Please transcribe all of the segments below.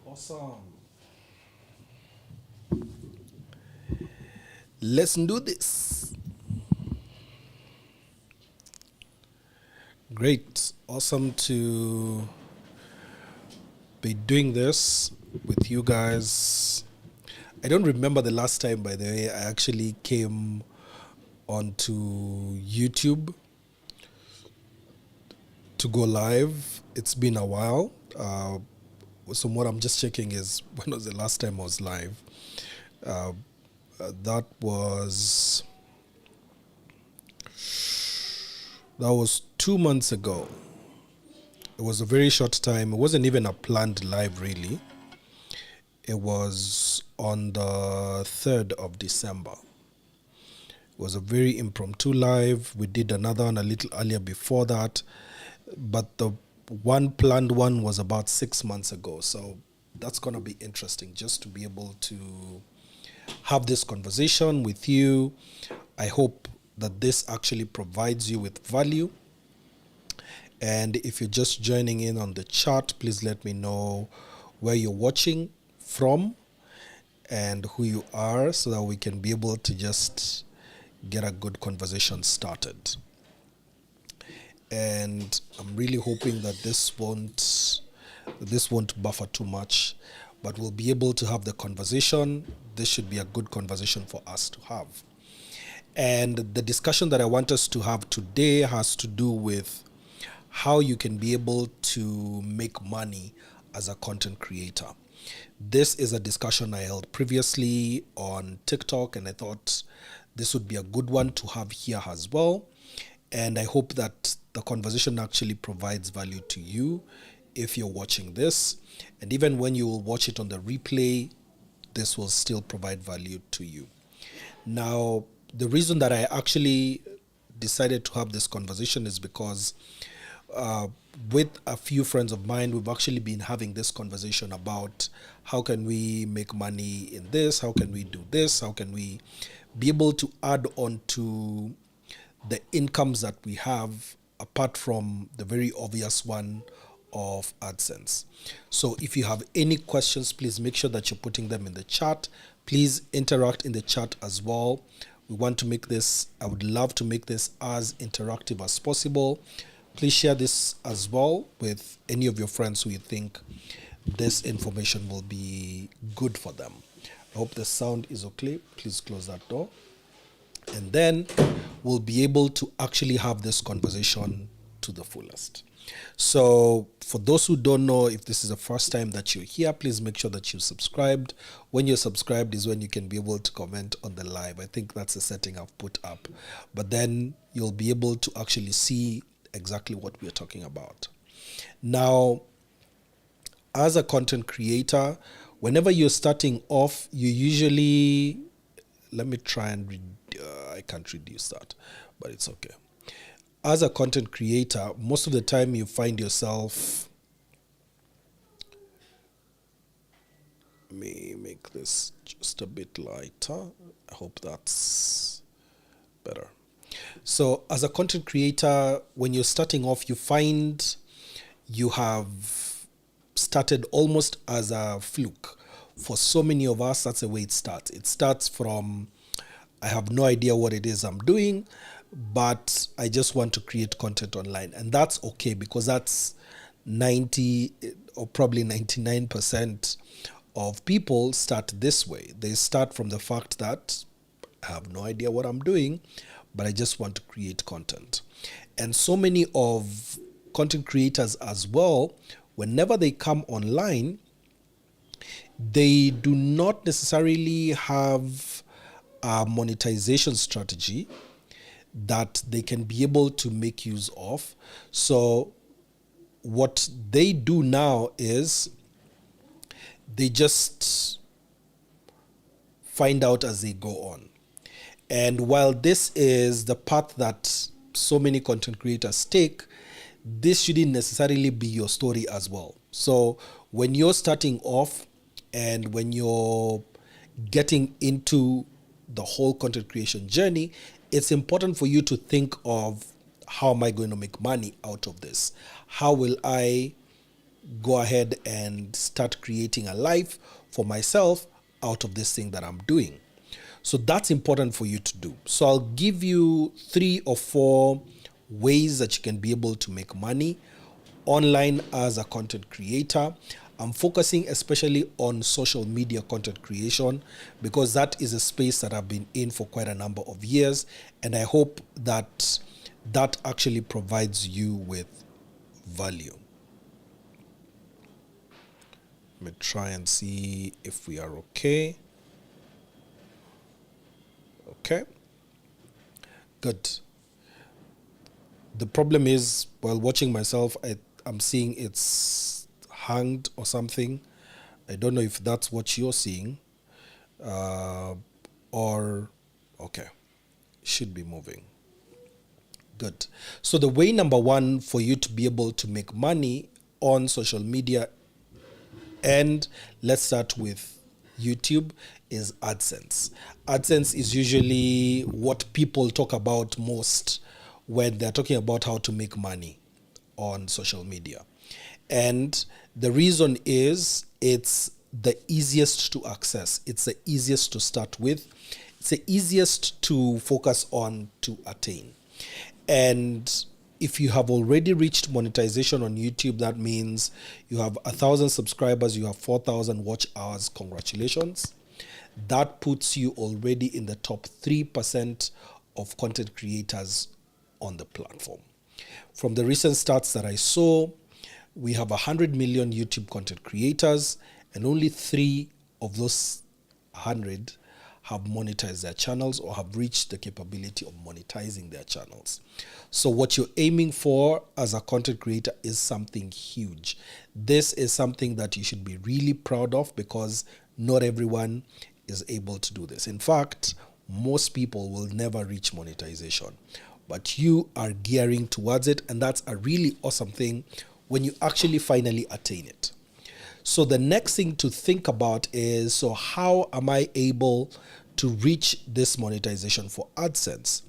Awesome. Let's do this. Great. Awesome to be doing this with you guys. I don't remember the last time, by the way, I actually came onto YouTube to go live. It's been a while. So what I'm just checking is when was the last time I was live? That was 2 months ago. It was a very short time. It wasn't even a planned live, really. It was on the 3rd of December. It was a very impromptu live. We did another one a little earlier before that, but the one planned one was about 6 months ago. So that's going to be interesting just to be able to have this conversation with you. I hope that this actually provides you with value. And if you're just joining in on the chat, please let me know where you're watching from and who you are so that we can be able to just get a good conversation started. And I'm really hoping that this won't buffer too much, but we'll be able to have the conversation. This should be a good conversation for us to have. And the discussion that I want us to have today has to do with how you can be able to make money as a content creator. This is a discussion I held previously on TikTok, and I thought this would be a good one to have here as well. And I hope that the conversation actually provides value to you if you're watching this. And even when you will watch it on the replay, this will still provide value to you. Now, the reason that I actually decided to have this conversation is because with a few friends of mine, we've actually been having this conversation about how can we make money in this, how can we do this, how can we be able to add on to the incomes that we have apart from the very obvious one of AdSense. So if you have any questions, please make sure that you're putting them in the chat. Please interact in the chat as well. We want to make this, I would love to make this as interactive as possible. Please share this as well with any of your friends who you think this information will be good for them. I hope the sound is okay. Please close that door. And then we'll be able to actually have this conversation to the fullest. So for those who don't know, if this is the first time that you're here, please make sure that you've subscribed. When you're subscribed is when you can be able to comment on the live. I think that's the setting I've put up. But then you'll be able to actually see exactly what we're talking about. Now, as a content creator, whenever you're starting off, you usually, let me try and I can't reduce that, but it's okay. As a content creator, most of the time you find yourself, let me make this just a bit lighter. I hope that's better. So as a content creator, when you're starting off, you find you have started almost as a fluke. For so many of us, that's the way it starts. It starts from, I have no idea what it is I'm doing, but I just want to create content online. And that's okay, because that's 90 or probably 99% of people start this way. They start from the fact that I have no idea what I'm doing, but I just want to create content. And so many of content creators as well, whenever they come online, they do not necessarily have a monetization strategy that they can be able to make use of. So what they do now is they just find out as they go on. And while this is the path that so many content creators take, this shouldn't necessarily be your story as well. So when you're starting off and when you're getting into the whole content creation journey, it's important for you to think of, how am I going to make money out of this? How will I go ahead and start creating a life for myself out of this thing that I'm doing. So that's important for you to do. So I'll give you 3 or 4 ways that you can be able to make money online as a content creator. I'm focusing especially on social media content creation because that is a space that I've been in for quite a number of years, and I hope that that actually provides you with value. Let me try and see if we are okay. Okay. Good. The problem is, while watching myself, I'm seeing it's hanged or something. I don't know if that's what you're seeing. Or, okay, should be moving. Good. So the way number 1 for you to be able to make money on social media, and let's start with YouTube, is AdSense. AdSense is usually what people talk about most when they're talking about how to make money on social media. And the reason is it's the easiest to access. It's the easiest to start with. It's the easiest to focus on to attain. And if you have already reached monetization on YouTube, that means you have 1,000 subscribers, you have 4,000 watch hours. Congratulations. That puts you already in the top 3% of content creators on the platform. From the recent stats that I saw, we have 100 million YouTube content creators, and only 3 of those 100 have monetized their channels or have reached the capability of monetizing their channels. So what you're aiming for as a content creator is something huge. This is something that you should be really proud of because not everyone is able to do this. In fact, most people will never reach monetization, but you are gearing towards it, and that's a really awesome thing when you actually finally attain it. So the next thing to think about is, so how am I able to reach this monetization for AdSense?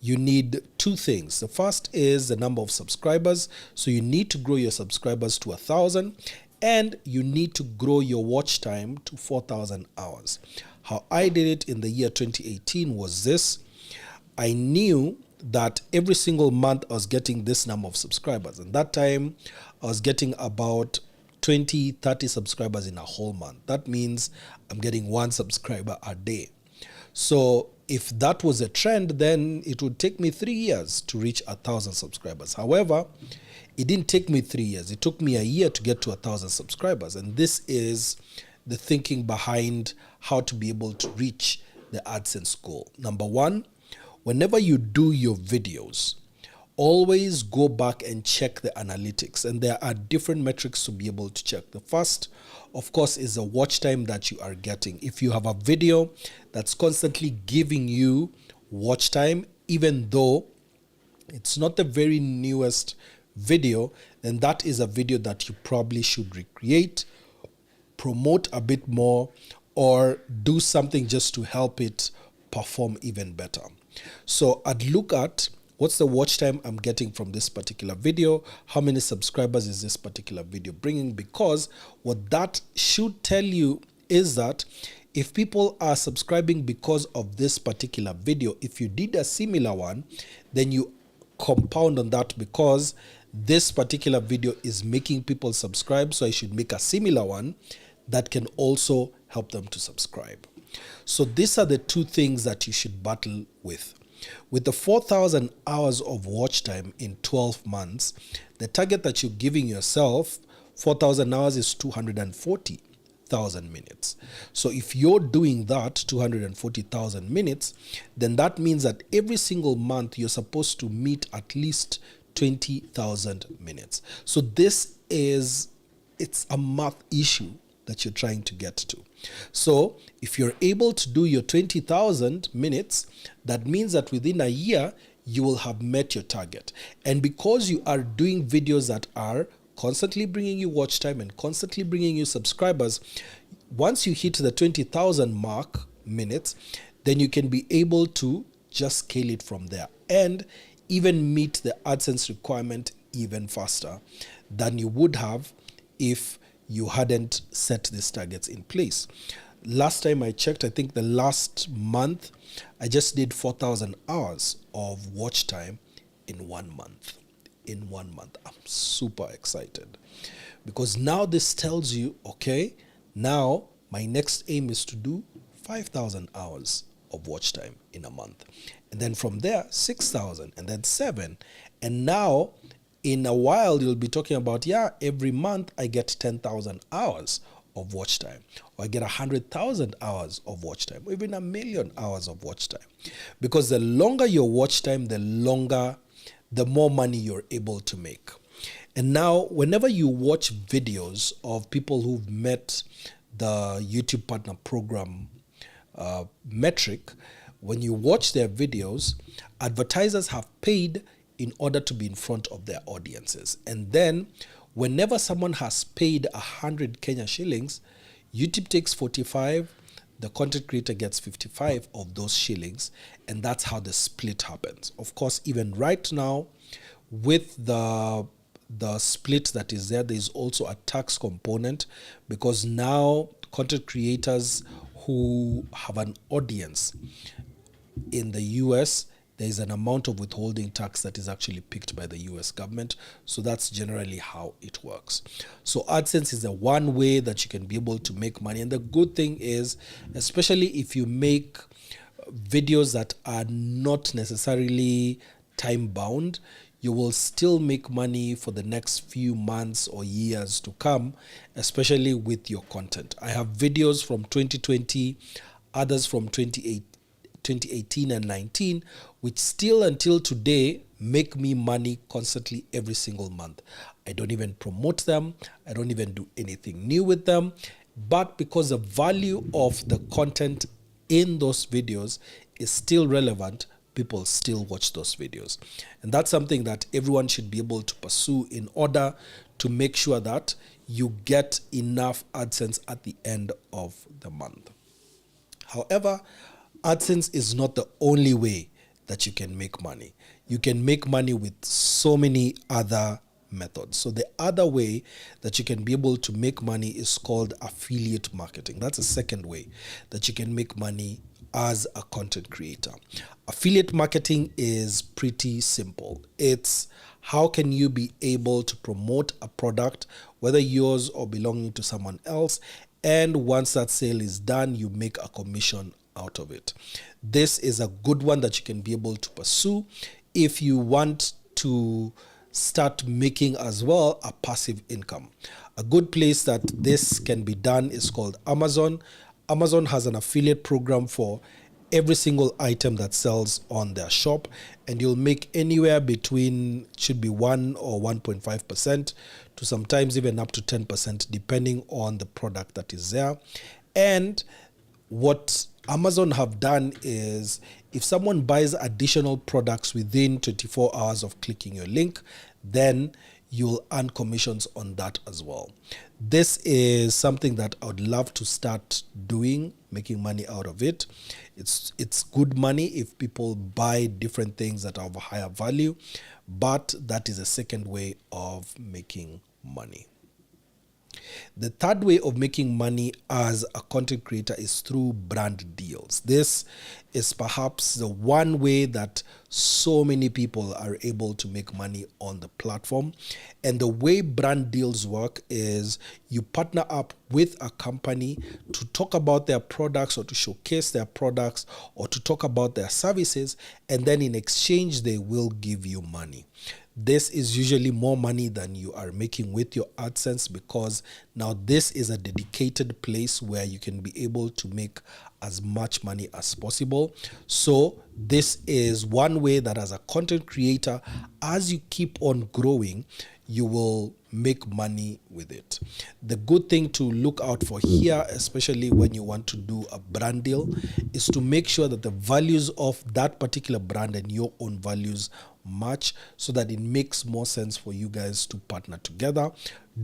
You need 2 things. The first is the number of subscribers. So you need to grow your subscribers to 1,000, and you need to grow your watch time to 4,000 hours. How I did it in the year 2018 was this. I knew that every single month I was getting this number of subscribers, and that time I was getting about 20, 30 subscribers in a whole month. That means I'm getting 1 subscriber a day. So if that was a trend, then it would take me 3 years to reach 1,000 subscribers. However, it didn't take me 3 years. It took me a year to get to 1,000 subscribers. And this is the thinking behind how to be able to reach the AdSense goal. Number 1, whenever you do your videos, always go back and check the analytics. And there are different metrics to be able to check. The first, of course, is the watch time that you are getting. If you have a video that's constantly giving you watch time, even though it's not the very newest video, then that is a video that you probably should recreate, promote a bit more, or do something just to help it perform even better. So I'd look at what's the watch time I'm getting from this particular video? How many subscribers is this particular video bringing? Because what that should tell you is that if people are subscribing because of this particular video, if you did a similar one, then you compound on that because this particular video is making people subscribe. So I should make a similar one that can also help them to subscribe. So these are the 2 things that you should battle with. With the 4,000 hours of watch time in 12 months, the target that you're giving yourself, 4,000 hours is 240,000 minutes. So if you're doing that, 240,000 minutes, then that means that every single month you're supposed to meet at least 20,000 minutes. So it's a math issue that you're trying to get to. So if you're able to do your 20,000 minutes, that means that within a year, you will have met your target. And because you are doing videos that are constantly bringing you watch time and constantly bringing you subscribers, once you hit the 20,000 mark minutes, then you can be able to just scale it from there and even meet the AdSense requirement even faster than you would have if you hadn't set these targets in place. Last time I checked, I think the last month, I just did 4,000 hours of watch time in 1 month. In 1 month. I'm super excited because now this tells you, okay, now my next aim is to do 5,000 hours of watch time in a month. And then from there, 6,000 and then 7. And now in a while, you'll be talking about, every month I get 10,000 hours of watch time, or I get 100,000 hours of watch time, or even 1,000,000 hours of watch time. Because the longer your watch time, the more money you're able to make. And now, whenever you watch videos of people who've met the YouTube Partner Program metric, when you watch their videos, advertisers have paid in order to be in front of their audiences. And then, whenever someone has paid 100 Kenya shillings, YouTube takes 45, the content creator gets 55 of those shillings, and that's how the split happens. Of course, even right now, with the split that is there is also a tax component, because now content creators who have an audience in the US, there is an amount of withholding tax that is actually picked by the US government. So that's generally how it works. So AdSense is the one way that you can be able to make money. And the good thing is, especially if you make videos that are not necessarily time bound, you will still make money for the next few months or years to come, especially with your content. I have videos from 2020, others from 2018 and 19, which still until today make me money constantly every single month. I don't even promote them. I don't even do anything new with them. But because the value of the content in those videos is still relevant, people still watch those videos. And that's something that everyone should be able to pursue in order to make sure that you get enough AdSense at the end of the month. However, AdSense is not the only way that you can make money. You can make money with so many other methods. So the other way that you can be able to make money is called affiliate marketing. That's a second way that you can make money as a content creator. Affiliate marketing is pretty simple. It's how can you be able to promote a product, whether yours or belonging to someone else, and once that sale is done, you make a commission out of it. This is a good one that you can be able to pursue if you want to start making as well a passive income. A good place that this can be done is called Amazon. Amazon has an affiliate program for every single item that sells on their shop, and you'll make anywhere between, should be 1 or 1.5% to sometimes even up to 10%, depending on the product that is there. And what Amazon have done is, if someone buys additional products within 24 hours of clicking your link, then you'll earn commissions on that as well. This is something that I would love to start doing, making money out of it. It's good money if people buy different things that are of a higher value, but that is a second way of making money. The third way of making money as a content creator is through brand deals. This is perhaps the one way that so many people are able to make money on the platform. And the way brand deals work is you partner up with a company to talk about their products or to showcase their products or to talk about their services, and then in exchange they will give you money. This is usually more money than you are making with your AdSense, because now this is a dedicated place where you can be able to make as much money as possible. So this is one way that as a content creator, as you keep on growing, you will make money with it. The good thing to look out for here, especially when you want to do a brand deal, is to make sure that the values of that particular brand and your own values match, so that it makes more sense for you guys to partner together.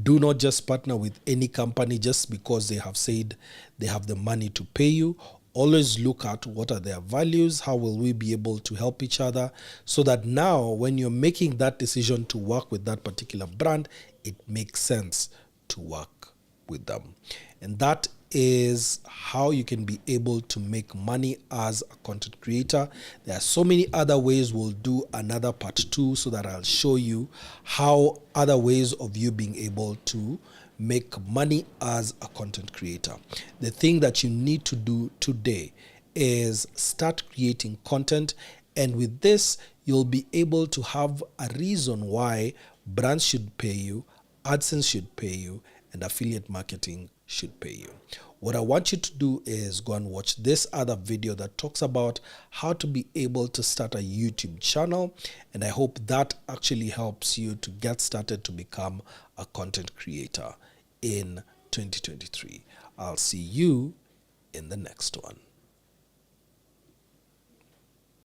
Do not just partner with any company just because they have said they have the money to pay you. Always look at what are their values, how will we be able to help each other, so that now when you're making that decision to work with that particular brand, it makes sense to work with them. And that is how you can be able to make money as a content creator. There are so many other ways. We'll do another part 2 so that I'll show you how other ways of you being able to make money as a content creator. The thing that you need to do today is start creating content, and with this you'll be able to have a reason why brands should pay you, AdSense should pay you, and affiliate marketing should pay you. What I want you to do is go and watch this other video that talks about how to be able to start a YouTube channel, and I hope that actually helps you to get started to become a content creator in 2023. I'll see you in the next one.